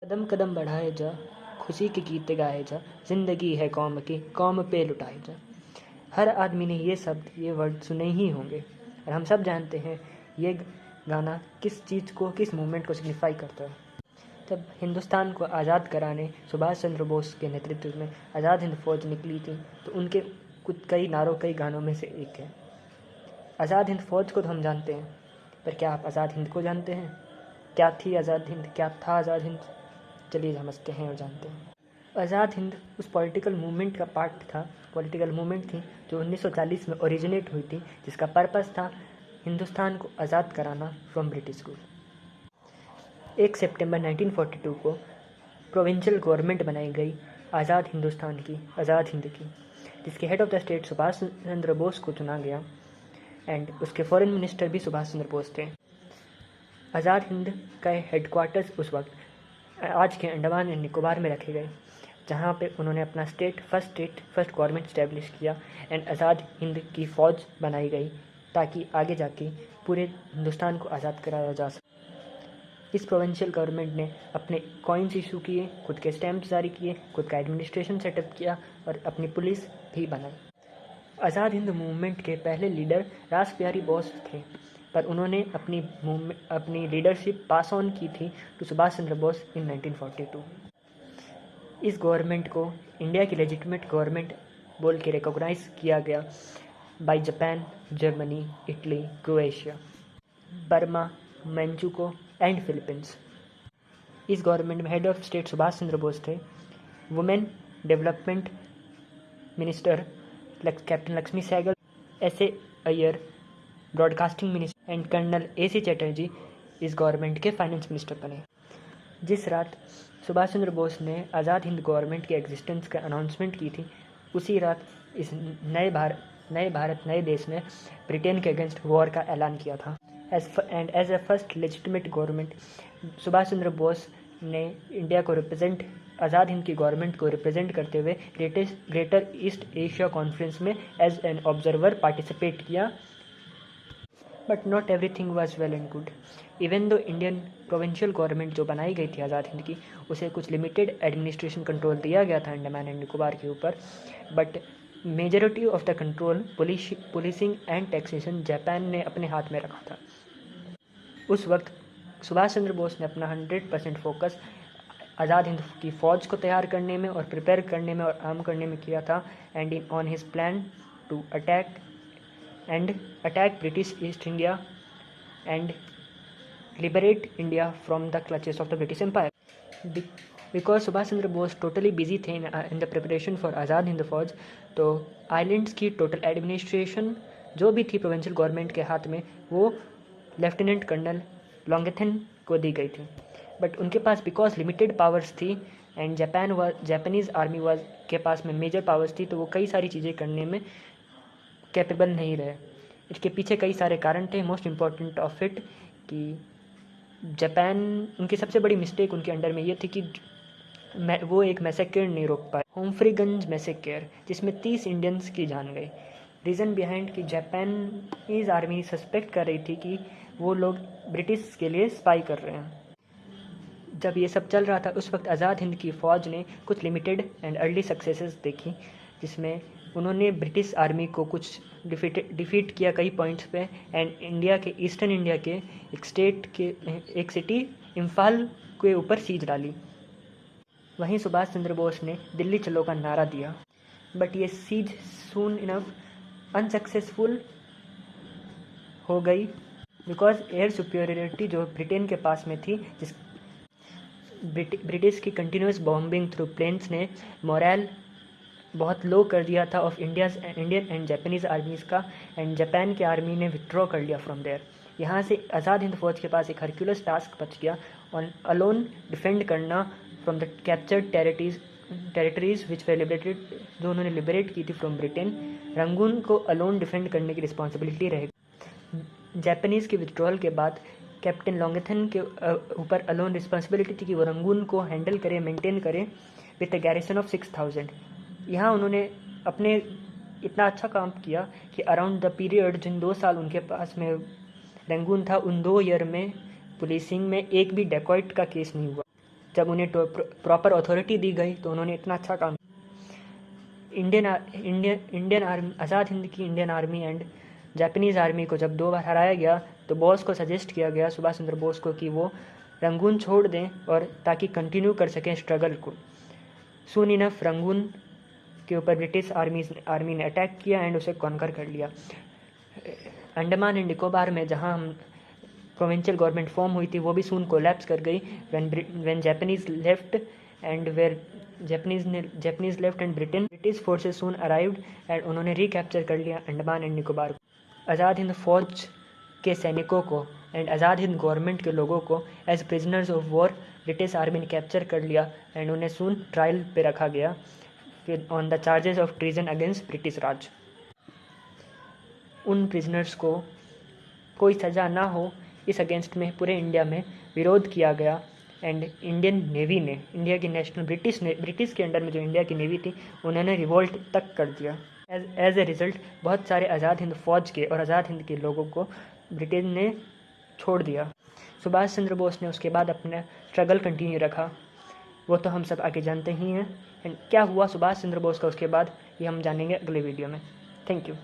कदम कदम बढ़ाए जा, खुशी के गीत गाए जा, जिंदगी है कौम की, कौम पे लुटाए जा। हर आदमी ने ये शब्द, ये वर्ड सुने ही होंगे और हम सब जानते हैं ये गाना किस चीज़ को, किस मूवमेंट को सिग्निफाई करता है। तब हिंदुस्तान को आज़ाद कराने सुभाष चंद्र बोस के नेतृत्व में आज़ाद हिंद फौज निकली थी, तो उनके कुछ कई नारों, कई गानों में से एक है। आज़ाद हिंद फौज को तो हम जानते हैं, पर क्या आप आज़ाद हिंद को जानते हैं? क्या थी आज़ाद हिंद, क्या था आज़ाद हिंद? चलिए समझते हैं और जानते हैं। आज़ाद हिंद उस पॉलिटिकल मूवमेंट का पार्ट था, पॉलिटिकल मूवमेंट थी जो 1940 में ओरिजिनेट हुई थी, जिसका पर्पस था हिंदुस्तान को आज़ाद कराना फ्रॉम ब्रिटिश रूल। 1 सितंबर 1942 को प्रोविंशियल गवर्नमेंट बनाई गई आज़ाद हिंदुस्तान की, आज़ाद हिंद की, जिसके head of the state Subhas Chandra Bose को चुना गया एंड उसके फॉरेन मिनिस्टर भी सुभाष चंद्र बोस थे। आज़ाद हिंद का हेडक्वार्टर्स उस वक्त आज के अंडमान एंड निकोबार में रखे गए, जहाँ पे उन्होंने अपना फर्स्ट गवर्नमेंट इस्टेब्लिश किया एंड आज़ाद हिंद की फ़ौज बनाई गई ताकि आगे जाके पूरे हिंदुस्तान को आज़ाद कराया जा सके। इस प्रोविंशियल गवर्नमेंट ने अपने कॉइन्स इशू किए, खुद के स्टैम्प्स जारी किए, खुद का एडमिनिस्ट्रेशन सेटअप किया और अपनी पुलिस भी बनाई। आज़ाद हिंद मूवमेंट के पहले लीडर रासबिहारी बोस थे, पर उन्होंने अपनी लीडरशिप पास ऑन की थी टू सुभाष चंद्र बोस इन 1942। इस गवर्नमेंट को इंडिया की लेजिटिमेट गवर्नमेंट बोल के रिकॉग्नाइज किया गया by Japan, Germany, Italy, Croatia, Burma, Manchukuo and Philippines. इस गवर्नमेंट में head of state Subhas Chandra Bose थे। Women development minister captain Lakshmi Sahgal, S A. Iyer broadcasting minister and colonel A C. Chatterjee इस गवर्नमेंट के फाइनेंस मिनिस्टर बने। जिस रात सुभाष चंद्र बोस ने आज़ाद हिंद गवर्नमेंट के एग्जिस्टेंस का अनाउंसमेंट की थी, उसी रात इस नए देश ने ब्रिटेन के अगेंस्ट वॉर का ऐलान किया था। As a first legitimate government, Subhas Chandra Bose ने इंडिया को आज़ाद हिंद की गवर्नमेंट को रिप्रेजेंट करते हुए ग्रेटर ईस्ट एशिया कॉन्फ्रेंस में एज एन ऑब्जर्वर पार्टिसिपेट किया। But not everything was well and good. Even though Indian provincial government जो बनाई गई थी आज़ाद हिंद की, उसे कुछ लिमिटेड एडमिनिस्ट्रेशन कंट्रोल दिया गया था अंडमान एंड निकोबार के ऊपर, but majority of the control, policing and taxation Japan ने अपने हाथ में रखा था। उस वक्त सुभाष चंद्र बोस ने अपना 100% फोकस आज़ाद हिंद की फ़ौज को तैयार करने में और प्रिपेयर करने में और आर्म करने में किया था, and on his plan to attack British East India and liberate India from the clutches of the British empire. Because Subhash Chandra Bose totally busy थे in the preparation for Azad Hind Fauj, तो आइलैंड्स की टोटल एडमिनिस्ट्रेशन जो भी थी प्रोविंशियल गवर्नमेंट के हाथ में, वो लेफ्टिनेंट कर्नल लॉन्गथन को दी गई थी। बट उनके पास बिकॉज लिमिटेड पावर्स थी एंड जापानीज़ आर्मी के पास में मेजर पावर्स थी, तो वो कई सारी चीज़ें करने में कैपेबल नहीं रहे। इसके पीछे कई सारे कारण थे। मोस्ट इम्पॉर्टेंट ऑफ इट कि जापान, उनकी सबसे बड़ी मिस्टेक उनके अंडर में ये थी कि वो एक मैसेकर नहीं रोक पाए, होम्फ्रीगंज मैसेकर, जिसमें 30 इंडियंस की जान गई। रीज़न बिहाइंड कि जापानीज़ आर्मी सस्पेक्ट कर रही थी कि वो लोग ब्रिटिश के लिए स्पाई कर रहे हैं। जब ये सब चल रहा था, उस वक्त आज़ाद हिंद की फ़ौज ने कुछ लिमिटेड एंड अर्ली सक्सेसेस देखी, जिसमें उन्होंने ब्रिटिश आर्मी को कुछ डिफीट किया कई पॉइंट्स पे, एंड इंडिया के ईस्टर्न इंडिया के एक सिटी इम्फाल के ऊपर सीज डाली। वहीं सुभाष चंद्र बोस ने दिल्ली चलो का नारा दिया, बट ये सीज सून इनफ अनसक्सेसफुल हो गई बिकॉज एयर सुपीरियरिटी जो ब्रिटेन के पास में थी, जिस ब्रिटिश की कंटिन्यूस बॉम्बिंग थ्रू प्लेन्स ने मोरल बहुत लो कर दिया था of Indian and Japanese armies का, एंड जापान के आर्मी ने विथड्रॉ कर लिया फ्रॉम देयर। यहाँ से आज़ाद हिंद फौज के पास एक हरक्यूलस टास्क बच गया, ऑन अलोन डिफेंड करना from the captured territories which way liberated, जो उन्होंने लिबरेट की थी फ्रॉम ब्रिटेन। रंगून को अलोन डिफेंड करने की रिस्पॉन्सिबिलिटी रहेगी। जापानीज़ के विथड्रॉल के बाद कैप्टन लॉन्गथन के ऊपर अलोन रिस्पॉन्सिबिलिटी थी कि वो रंगून को हैंडल करे, मेंटेन करे विद अ गैरिसन ऑफ 6000। यहाँ उन्होंने अपने इतना अच्छा काम किया कि अराउंड द पीरियड जिन 2 साल उनके पास में रंगून था, उन 2 ईयर में पुलिसिंग में एक भी डेकॉइट का केस नहीं हुआ। जब उन्हें प्रॉपर अथॉरिटी दी गई तो उन्होंने इतना अच्छा काम। इंडियन आर्मी, आज़ाद हिंद की Indian army and Japanese army को जब 2 बार हराया गया तो बोस को सजेस्ट किया गया, सुभाष चंद्र बोस को, कि वो रंगून छोड़ दें और ताकि कंटिन्यू कर सकें स्ट्रगल को। सून इनफ रंगून के ऊपर ब्रिटिश आर्मी ने अटैक किया एंड उसे कॉन्कर कर लिया। अंडमान एंड निकोबार में जहां हम प्रोविंशियल गवर्नमेंट फॉर्म हुई थी वो भी सून कोलैप्स कर गई when Japanese left and Japanese left and British forces soon arrived and उन्होंने रिकैप्चर कर लिया अंडमान एंड निकोबार को। आज़ाद हिंद फौज के सैनिकों को एंड आज़ाद हिंद गवर्नमेंट के लोगों को as prisoners of war British army ने कैप्चर कर लिया एंड उन्हें सून ट्रायल पे रखा गया फिर on the charges of treason against British Raj. उन प्रिजनर्स को कोई सज़ा ना हो इस अगेंस्ट में पूरे इंडिया में विरोध किया गया एंड इंडियन नेवी ने, इंडिया की नेशनल ब्रिटिश के अंडर में जो इंडिया की नेवी थी, उन्होंने रिवोल्ट तक कर दिया। एज ए रिज़ल्ट बहुत सारे आज़ाद हिंद फौज के और आज़ाद हिंद के लोगों को ब्रिटेन ने छोड़ दिया। सुभाष चंद्र बोस ने उसके बाद अपना स्ट्रगल कंटिन्यू रखा, वो तो हम सब आगे जानते ही हैं। एंड क्या हुआ सुभाष चंद्र बोस का उसके बाद, ये हम जानेंगे अगले वीडियो में। Thank you.